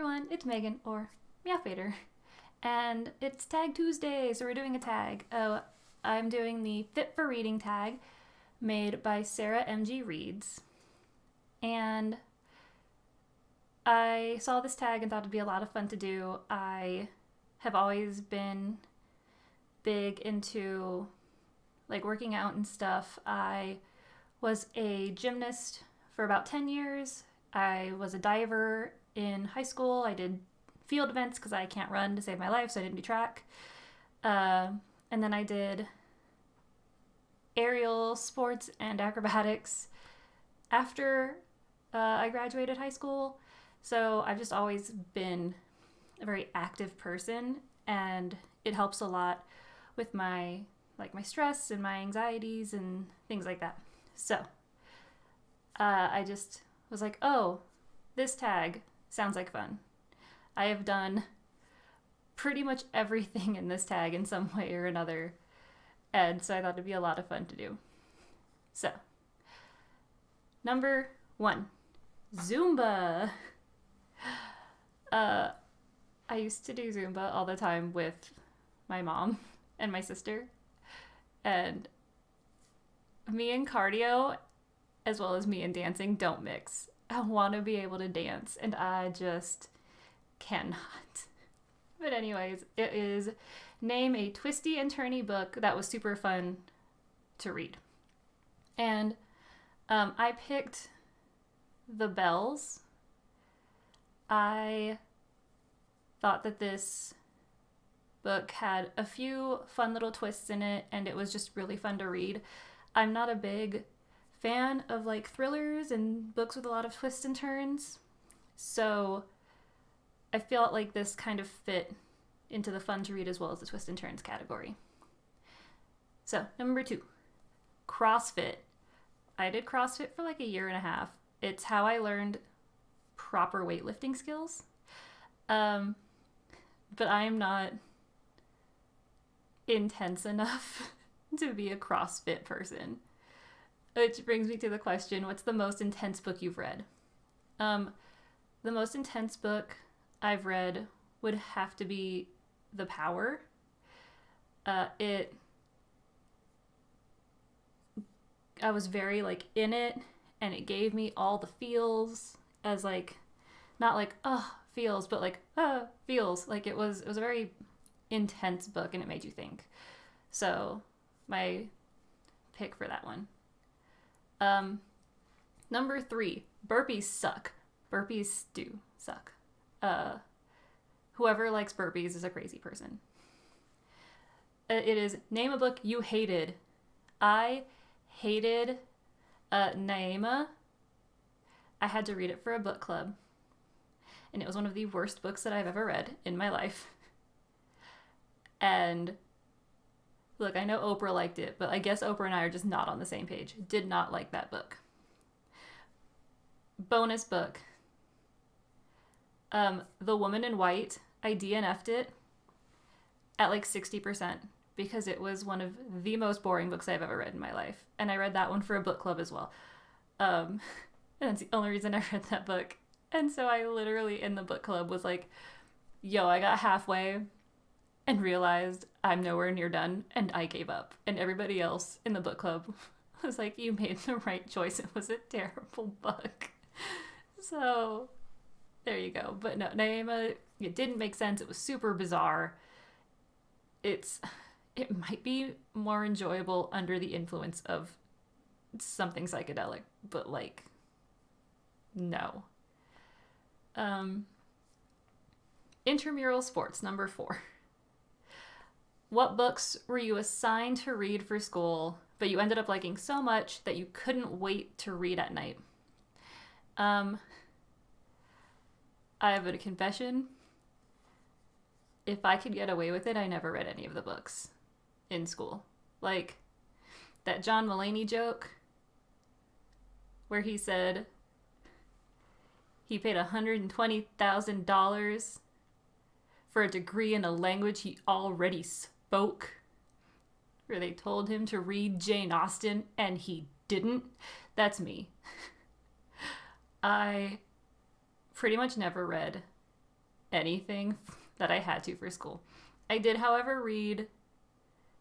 everyone, it's Megan, or meowthvader, and it's Tag Tuesday, so we're doing a tag. I'm doing the Fit for Reading tag, made by Sara MG Reads, and I saw this tag and thought it'd be a lot of fun to do. I have always been big into, like, working out and stuff. I was a gymnast for about 10 years. I was a diver in high school. I did field events because I can't run to save my life, so I didn't do track. And then I did aerial sports and acrobatics after I graduated high school. So I've just always been a very active person, and it helps a lot with my stress and my anxieties and things like that. So I just was like, oh, this tag sounds like fun. I have done pretty much everything in this tag in some way or another, and so I thought it'd be a lot of fun to do. So, number 1, Zumba. I used to do Zumba all the time with my mom and my sister, and me and cardio, as well as me and dancing, don't mix. I want to be able to dance, and I just cannot. But anyways, it is name a twisty and turny book that was super fun to read. And I picked The Bells. I thought that this book had a few fun little twists in it, and it was just really fun to read. I'm not a big fan of like thrillers and books with a lot of twists and turns, so I felt like this kind of fit into the fun to read as well as the twist and turns category. So, number 2, CrossFit. I did CrossFit for like a year and a half. It's how I learned proper weightlifting skills. But I am not intense enough to be a CrossFit person. Which brings me to the question, what's the most intense book you've read? The most intense book I've read would have to be The Power. I was very like in it, and it gave me all the feels, as like, not like, feels, but like, feels. Like it was a very intense book, and it made you think. So my pick for that one. Number 3, burpees suck. Burpees do suck. Whoever likes burpees is a crazy person. It is name a book you hated. I hated Naamah. I had to read it for a book club, and it was one of the worst books that I've ever read in my life. And look, I know Oprah liked it, but I guess Oprah and I are just not on the same page. Did not like that book. Bonus book. The Woman in White. I DNF'd it at like 60% because it was one of the most boring books I've ever read in my life. And I read that one for a book club as well. And that's the only reason I read that book. And so I literally in the book club was like, yo, I got halfway and realized I'm nowhere near done, and I gave up. And everybody else in the book club was like, you made the right choice. It was a terrible book. So there you go. But no, Naamah, it didn't make sense. It was super bizarre. It might be more enjoyable under the influence of something psychedelic, but like, no. Intermural Sports, number 4. What books were you assigned to read for school, but you ended up liking so much that you couldn't wait to read at night? I have a confession. If I could get away with it, I never read any of the books in school. Like that John Mulaney joke where he said he paid $120,000 for a degree in a language he already spoke, where they told him to read Jane Austen and he didn't. That's me. I pretty much never read anything that I had to for school. I did, however, read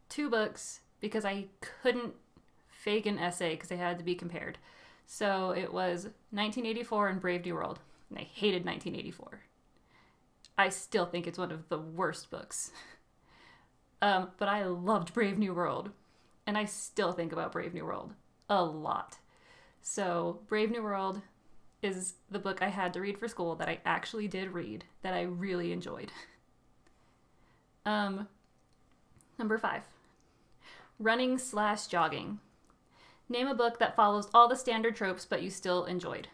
2 books because I couldn't fake an essay because they had to be compared. So it was 1984 and Brave New World. And I hated 1984. I still think it's one of the worst books. But I loved Brave New World. And I still think about Brave New World a lot. So Brave New World is the book I had to read for school that I actually did read, that I really enjoyed. Number 5. Running/jogging. Name a book that follows all the standard tropes but you still enjoyed.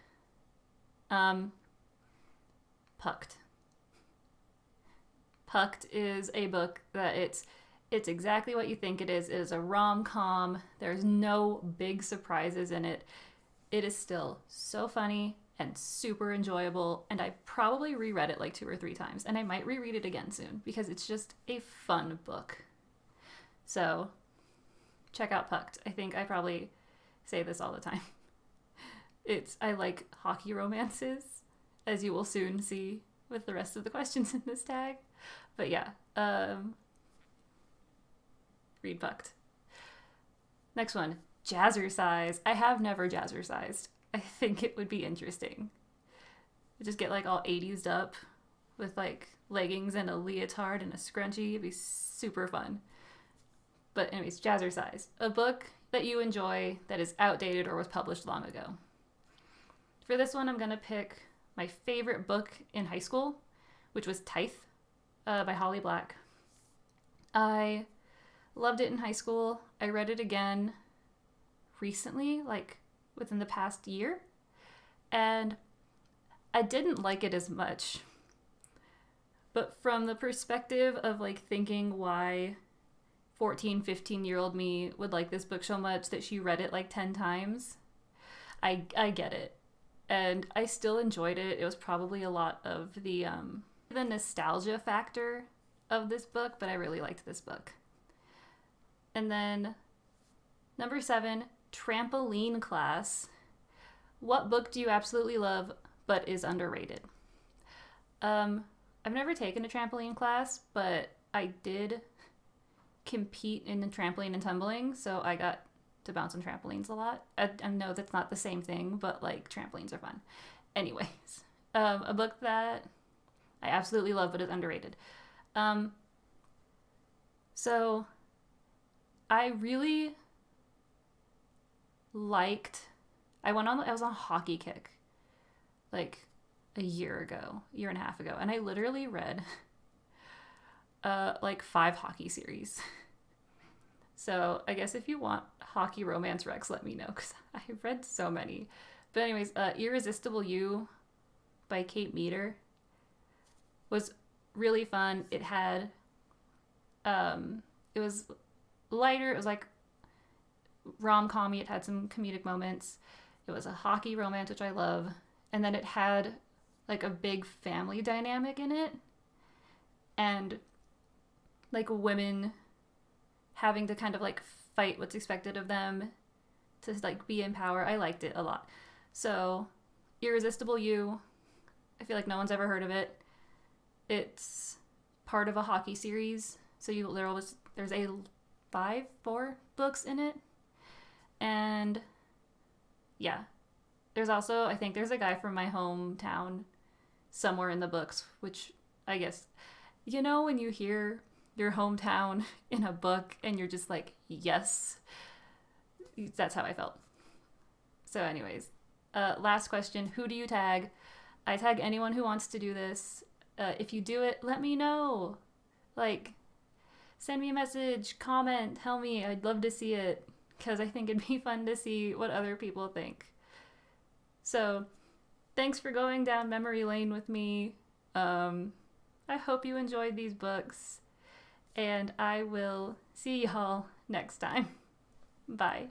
Pucked. Pucked is a book that it's exactly what you think it is. It is a rom-com. There's no big surprises in it. It is still so funny and super enjoyable, and I probably reread it like 2 or 3 times, and I might reread it again soon because it's just a fun book. So check out Pucked. I think I probably say this all the time. I like hockey romances, as you will soon see with the rest of the questions in this tag. But yeah, read Pucked. Next one, Jazzercise. I have never jazzercised. I think it would be interesting. Just get like all 80s up with like leggings and a leotard and a scrunchie. It'd be super fun. But anyways, Jazzercise. A book that you enjoy that is outdated or was published long ago. For this one, I'm going to pick my favorite book in high school, which was Tithe by Holly Black. I loved it in high school. I read it again recently, like within the past year, and I didn't like it as much. But from the perspective of like thinking why 14, 15-year-old me would like this book so much that she read it like 10 times, I get it. And I still enjoyed it. It was probably a lot of the nostalgia factor of this book, but I really liked this book. And then number 7, Trampoline Class. What book do you absolutely love but is underrated? I've never taken a trampoline class, but I did compete in the trampoline and tumbling, so I got to bounce on trampolines a lot. I know that's not the same thing, but like trampolines are fun. Anyways, a book that I absolutely love but is underrated. So I really liked, I was on a hockey kick like a year and a half ago, and I literally read like 5 hockey series. So I guess if you want hockey romance recs, let me know, because I've read so many. But anyways, Irresistible You by Kate Meador was really fun. It had, it was lighter. It was like rom-com-y. It had some comedic moments. It was a hockey romance, which I love. And then it had like a big family dynamic in it. And like women having to kind of like fight what's expected of them to like be in power. I liked it a lot. So Irresistible You, I feel like no one's ever heard of it. It's part of a hockey series. So there's 4 books in it. And yeah, there's also, I think there's a guy from my hometown somewhere in the books, which I guess, you know, when you hear your hometown in a book and you're just like, yes, that's how I felt. So anyways, last question, who do you tag? I tag anyone who wants to do this. If you do it, let me know. Like, send me a message, comment, tell me. I'd love to see it, because I think it'd be fun to see what other people think. So thanks for going down memory lane with me. I hope you enjoyed these books, and I will see y'all next time. Bye.